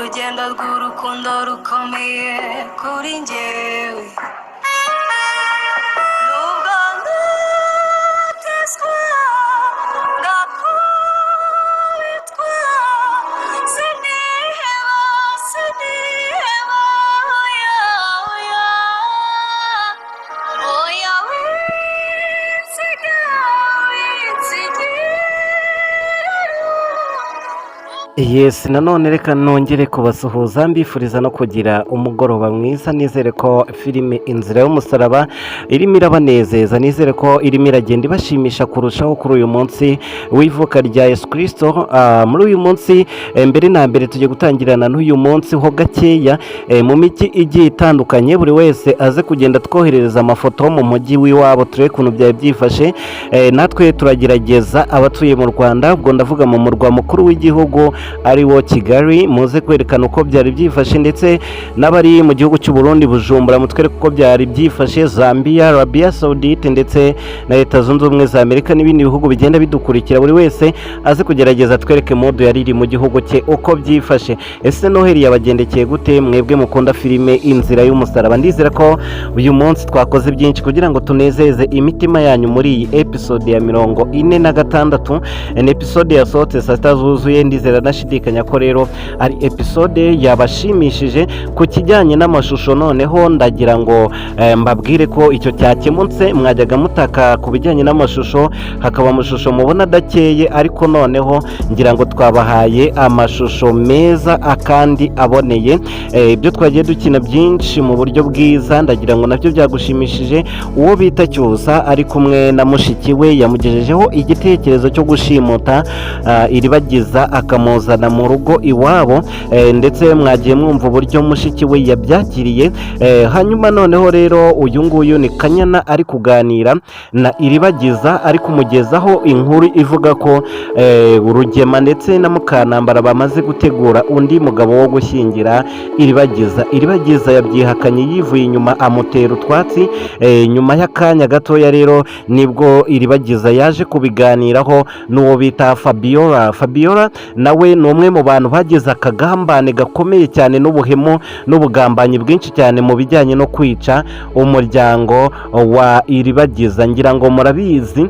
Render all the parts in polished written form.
urugendo rw'urukundo rukomeye kuri njyewe nubwo ndateswa ngakubitwa siniheba oya oya oya winsiga Yes, nanone reka nongere kubasuhuza mbifuriza no kugira umugoroba mwiza. Nizere ko filime Inzira y'Umusaraba irimo irabanezeza, nizere ko irimo iragenda ibashimisha kurushaho kuri uyu munsi w'ivuka rya Yesu Kristo. Muri uyu munsi mbere na mbere tujye gutangirana n'uyu munsi ho gakeya mu migi igiye itandukanye, buri wese aze kugenda twoherereza amafoto mu mujyi w'iwabo turebe ukuntu byari byifashe. Natwe turagerageza abatuye mu Rwanda, ubwo ndavuga mu murwa mukuru w'igihugu ari wo Kigali, muze kwerekana uko byari byifashe, ndetse n'abari mu gihugu cy'u Burundi Bujumbura mutwereke uko byari byifashe, Zambia, Arabia Saudite ndetse na Leta Zunze Ubumwe za Amerika n'ibindi bihugu bigenda bidukurikira. Buri wese aze kugerageza twereke modo yari iri mu gihugu cye uko byifashe. Ese Noheli yabagendekeye gute mwebwe mukunda filime Inzira y'Umusaraba? Ndizera ko uyu munsi twakoze byinshi kugira ngo tunezeze imitima yanyu muri iyi episode ya 46. Ni episode yasohotse saa sita zuzuye, ndizera nashidikanya ko rero ari episode yabashimishije. Ku kijyanye n'amashusho noneho ndagira ngo mbabwire ko icyo cyakemutse. Mwajyaga mutaka ku bijyanye n'amashusho, hakaba amashusho mubona adakeye, ariko noneho ngira ngo twabahaye amashusho meza akandi aboneye. Ibyo twagiye dukina byinshi mu buryo bwiza, ndagira ngo nabyo byagushimishije. Uwo bita Cyusa ari kumwe na mushiki we yamugejejeho igitekerezo cyo gushimuta Iribagiza akamuzana mu rugo iwabo, ndetse mwagiye mwumva uburyo mushiki we yabyakiriye. Hanyuma noneho rero uyu nguyu ni Kanyana ari kuganira na Iribagiza, ari kumugezaho inkuru ivuga ko Rugema ndetse na Mukanambara bamaze gutegura undi mugabo wo gushyingira Iribagiza. Iribagiza yabyihakanye yivuye inyuma, amutera utwatsi. Nyuma y'akanya gatoya rero nibwo Iribagiza yaje kubiganiraho n'uwo bita Fabiola nawe ni umwe mu bantu bagize akagambane gakomeye cyane n'ubuhemu n'ubugambanyi bwinshi cyane mu bijyanye no kwica umuryango wa Iribagiza. Ngira ngo murabizi,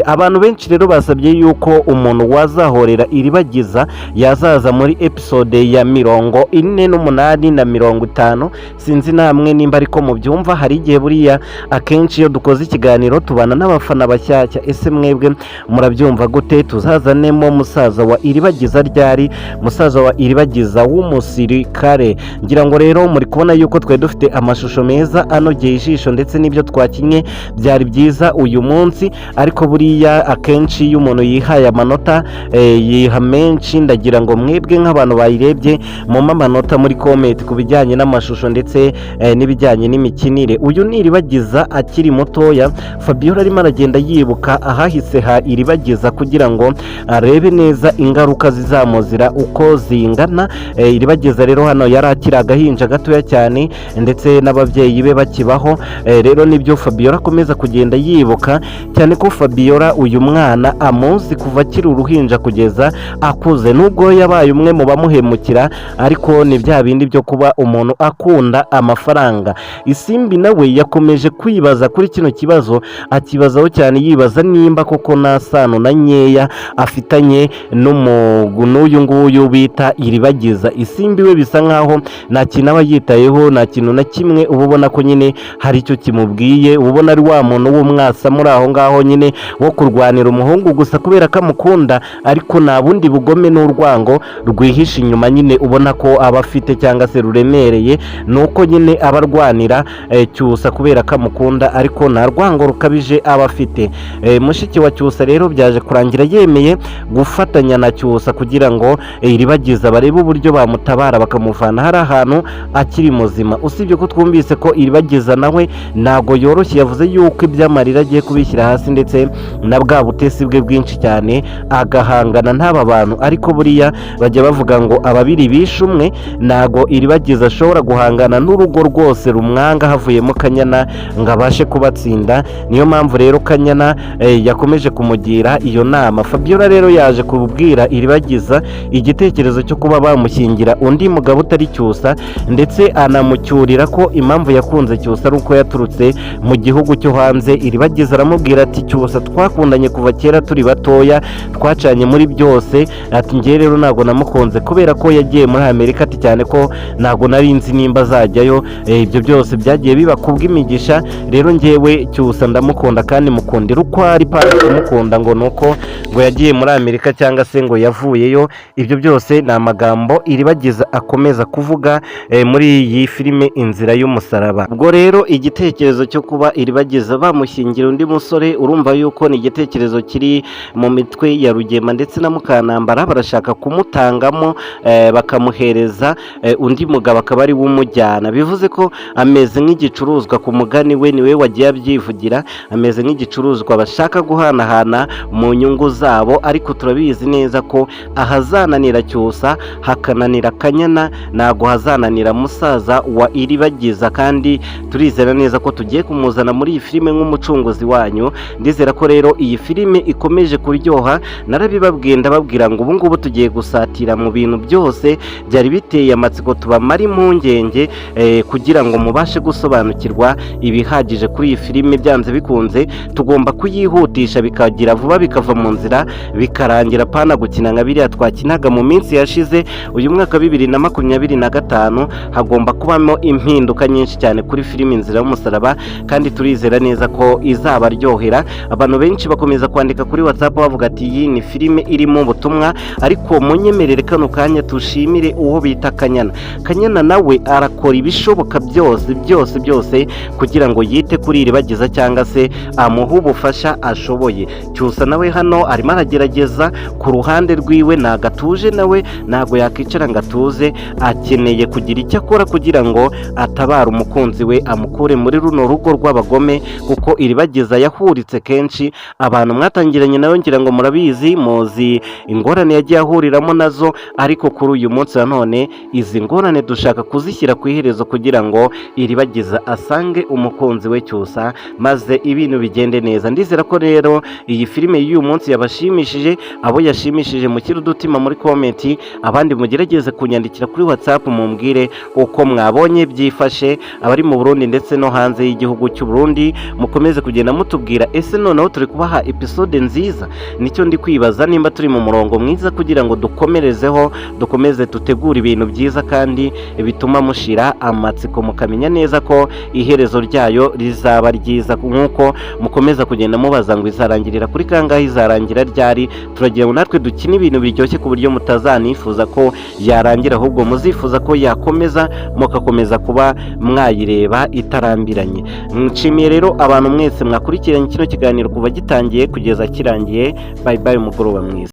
abantu benshi rero basabye yuko umuntu wazahorera Iribagiza yazaza muri episode ya 48 na 50. Sinzi namwe nimba ariko mubyumva. Hari igihe buriya akenshi iyo dukoze ikiganiro tubana n'abafana bashyashya. Ese mwebwe murabyumva gute? Tuzazanemo musaza wa Iribagiza ryari? Musaza wa Iribagiza w'umusirikare. Ngira ngo rero muri kubona yuko twe dufite amashusho meza anogeye ijisho, ndetse n'ibyo twakinye byari byiza uyu munsi. Ariko buriya akenshi iyo umuntu yihaye amanota yiha menshi. Ndagira ngo mwebwe nk'abantu bayirebye mu amanota muri comment ku bijyanye n'amashusho ndetse n'ibijyanye n'imikinire. Uyu ni Iribagiza akiri mutoya. Fabiola arimo aragenda yibuka ahahise ha Iribagiza kugira ngo arebe neza ingaruka zizamuzira uko zingana. Iribagiza rero hano yari akiri agahinja gatoya cyane, ndetse n'ababyeyi be bakibaho. Rero nibyo Fabiola akomeza kugenda yibuka cyane, ko Fabiola uyu mwana amuzi kuva akiri uruhinja kugeza akuze. Nubwo yabaye umwe mu bamuhemukira, ariko ni bya bindi byo kuba umuntu akunda amafaranga. Isimbi nawe yakomeje kwibaza kuri kino kibazo, akibazaho cyane, yibaza nimba koko nta sano na nkeya afitanye n'uyu nguyu bita Iribagiza. Isimbi we bisa nkaho nta kintu aba yitayeho, nta kintu na kimwe. uba ubona ko nyine hari icyo kimubwiye, uba ubona ari wa muntu w'umwasa muri aho ngaho nyine wo kurwanira umuhungu gusa kubera ko amukunda, ariko nta bundi bugome n'urwango rwihishe inyuma nyine ubona ko aba afite cyangwa se ruremereye. nuko nyine aba arwanira Cyusa kubera ko amukunda, ariko nta rwango rukabije aba afite. Mushiki wa Cyusa rero byaje kurangira yemeye gufatanya na Cyusa kugira ngo Iribagiza barebe uburyo bamutabara bakamuvana hari ahantu akiri muzima. Usibye ko twumvise ko Iribagiza nawe ntago yoroshye, yavuze yuko iby'amarira agiye kubishyira hasi, ndetse na bwa butesi bwe bwinshi cyane agahangana n'aba bantu. Ariko buriya bajya bavuga ngo ababiri bishe umwe, ntago Iribagiza ashobora guhangana n'urugo rwose rumwanga havuyemo Kanyana ngo abashe kubatsinda. Niyo mpamvu rero Kanyana yakomeje kumugira iyo nama. Fabiola rero yaje kubwira Iribagiza igitekerezo cyo kuba bamushyingira undi mugabo utari Cyusa, ndetse anamucyurira ko impamvu yakunze Cyusa ari uko yaturutse mu gihugu cyo hanze. Iribagiza aramubwira ati Cyusa twakundanye kuva kera turi batoya, twacanye muri byose, ati njye rero ntabwo namukunze kubera ko yagiye muri Amerika, ati cyane ko ntabwo nari nzi nimba azajyayo. Ibyo byose byagiye biba kubw'imigisha, rero njyewe Cyusa ndamukunda kandi mukundira uko ari, pana kumukunda ngo nuko ngo yagiye muri Amerika cyangwa se ngo yavuyeyo. Ibyo byose ni amagambo Iribagiza akomeza kuvuga muri iyi filime Inzira y'Umusaraba. Ubwo rero igitekerezo cyo kuba Iribagiza bamushyingira undi musore, urumva yuko ni igitekerezo kiri mu mitwe ya Rugema ndetse na Mukanambara, barashaka kumutangamo bakamuhereza undi mugabo akaba ari we umujyana. Bivuze ko ameze nk'igicuruzwa, ku mugani we niwe wagiye abyivugira, ameze nk'igicuruzwa bashaka guhanahana mu nyungu zabo, ariko turabizi neza ko ahazananira Cyusa hakananira Kanyana, ntago hazananira musaza wa Iribagiza, kandi turizera neza ko tugiye kumuzana muri iyi filime nk'umucunguzi wanyu. Ndizera ko rero iyi filime ikomeje kuryoha, narabibabwiye ndababwira ngo ubu ngubu tugiye gusatira mu bintu byose byari biteye amatsiko, tubamara impungenge kugira ngo mubashe gusobanukirwa ibihagije kuri iyi filime. Byanze bikunze tugomba kuyihutisha bikagira vuba, bikava mu nzira bikarangira, pana gukina nka biriya twakinaga mu minsi yashize. Uyu mwaka 2025 hagomba kubamo impinduka nyinshi cyane kuri filime Inzira y'Umusaraba, kandi turizera neza ko izabaryohera. Abantu benshi bakomeza kwandika kuri WhatsApp bavuga ati iyi ni filime irimo ubutumwa, ariko munyemerere kano kanya tushimire uwo bita Kanyana. Kanyana nawe arakora ibishoboka byose kugira ngo yite kuri Iribagiza cyangwa se amuhe ubufasha ashoboye. Cyusa nawe hano arimo aragerageza ku ruhande rwiwe, nagatuje nawe ntago yakicara ngo atuze, akeneye kugira icyo akora kugira ngo atabare umukunzi we, amukure muri runo rugo rw'abagome, kuko Iribagiza yahuritse kenshi. Abantu mwatangiranye nawe ngira ngo murabizi, muzi ingorane yagiye ahuriramo nazo, ariko kuri uyu munsi nanone izi ngorane dushaka kuzishyira ku iherezo kugira ngo Iribagiza asange umukunzi we Cyusa, maze ibintu bigende neza. Ndizera ko rero iyi filime y'uyu munsi yabashimishije. Abo yashimishije mushyire udutima muri komenti, abandi mugerageze kunyandikira kuri WhatsApp mumbwire uko mwabonye byifashe. Abari mu Burundi ndetse no hanze y'igihugu cy'u Burundi mukomeze kugenda mutubwira, ese noneho turi kubaha episode nziza? Nicyo ndi kwibaza, nimba turi mu murongo mwiza kugira ngo dukomerezeho, dukomeze tutegura ibintu byiza kandi bituma mushira amatsiko, mukamenya neza ko iherezo ryayo rizaba ryiza. Nk'uko mukomeza kugenda mubaza ngo izarangirira kuri kangahe, izarangira ryari, turagira ngo natwe dukine ibintu biryoshye ku buryo mutazanifuza ko yarangira, ahubwo muzifuza ko yakomeza, mukakomeza kuba mwayireba itarambiranye. Nshimiye rero abantu mwese mwakurikiranye kino kiganiro kuva gitangiye kugeza kirangiye. Bye bye, umugoroba mwiza.